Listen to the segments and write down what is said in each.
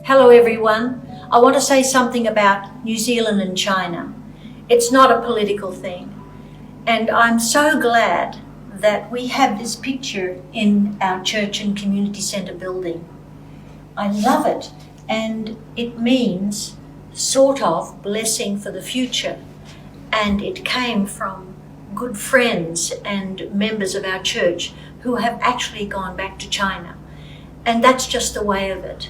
Hello everyone. I want to say something about New Zealand and China. It's not a political thing. And I'm so glad that we have this picture in our church and community centre building. I love it, and it means sort of blessing for the future. And it came from good friends and members of our church who have actually gone back to China. And that's just the way of it.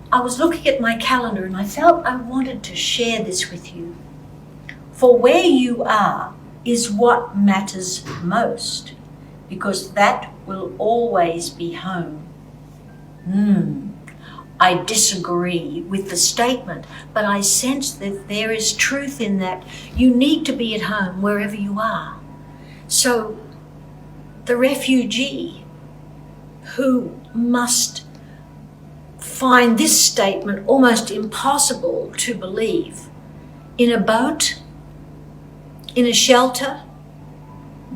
I was looking at my calendar and I felt I wanted to share this with you. For where you are is what matters most, because that will always be home. I disagree with the statement, but I sense that there is truth in that. You need to be at home wherever you are. So the refugee who must find this statement almost impossible to believe, in a boat, in a shelter,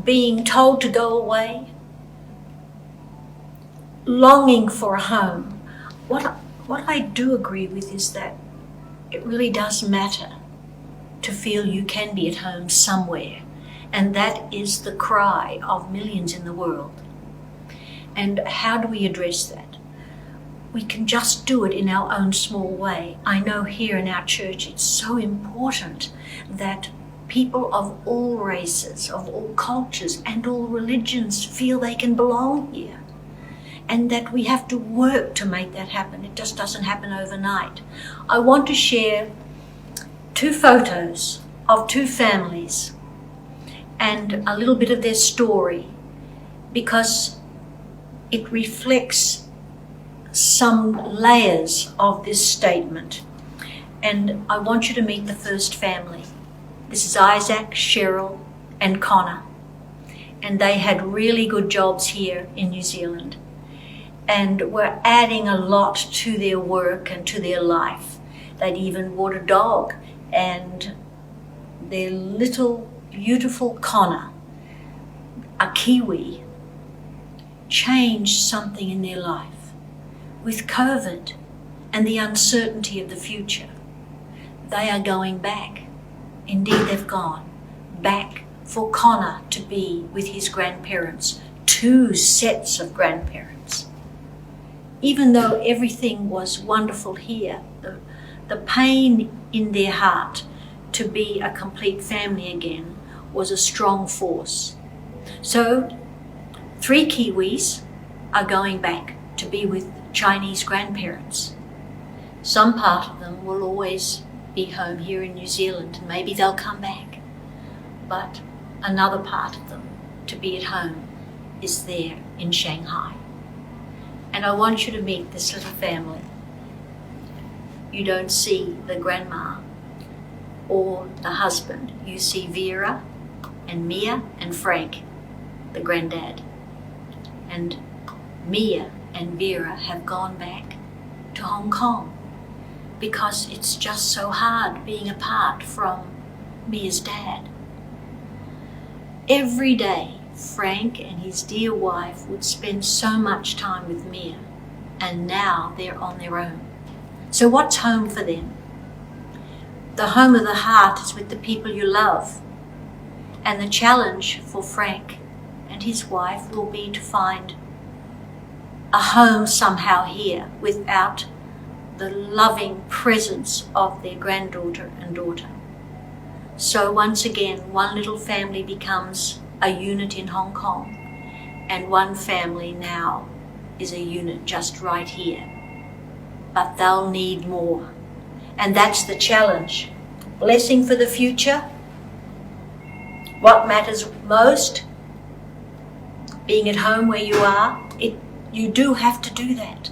being told to go away, longing for a home. What I do agree with is that it really does matter to feel you can be at home somewhere, and that is the cry of millions in the world. And how do we address that? We can just do it in our own small way. I know here in our church it's so important that people of all races, of all cultures and all religions feel they can belong here, and that we have to work to make that happen. It just doesn't happen overnight. I want to share 2 photos of 2 families and a little bit of their story, because it reflects some layers of this statement. And I want you to meet the first family. This is Isaac, Cheryl, and Connor. And they had really good jobs here in New Zealand, and were adding a lot to their work and to their life. They'd even bought a dog, and their little beautiful Connor, a Kiwi, changed something in their life. With COVID and the uncertainty of the future, they are going back. Indeed, they've gone back for Connor to be with his grandparents, 2 sets of grandparents. Even though everything was wonderful here, the pain in their heart to be a complete family again was a strong force. So 3 Kiwis are going back to be with Chinese grandparents. Some part of them will always be home here in New Zealand. Maybe they'll come back. But another part of them to be at home is there in Shanghai. And I want you to meet this little family. You don't see the grandma or the husband. You see Vera and Mia and Frank, the granddad. And Mia and Vera have gone back to Hong Kong because it's just so hard being apart from Mia's dad. Every day, Frank and his dear wife would spend so much time with Mia, and now they're on their own. So what's home for them? The home of the heart is with the people you love. And the challenge for Frank and his wife will be to find a home somehow here without the loving presence of their granddaughter and daughter. So once again, one little family becomes a unit in Hong Kong, and one family now is a unit just right here. But they'll need more. And that's the challenge. Blessing for the future. What matters most? Being at home where you are. You do have to do that.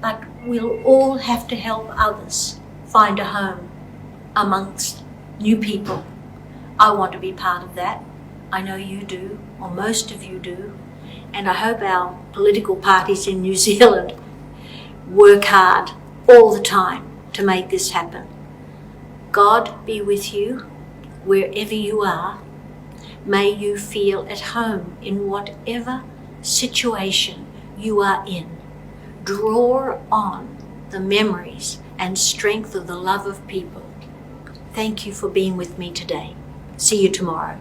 But we'll all have to help others find a home amongst new people. I want to be part of that. I know you do, or most of you do. And I hope our political parties in New Zealand work hard all the time to make this happen. God be with you wherever you are. May you feel at home in whatever situation you are in. Draw on the memories, and strength of the love of people. Thank you for being with me today. See you tomorrow.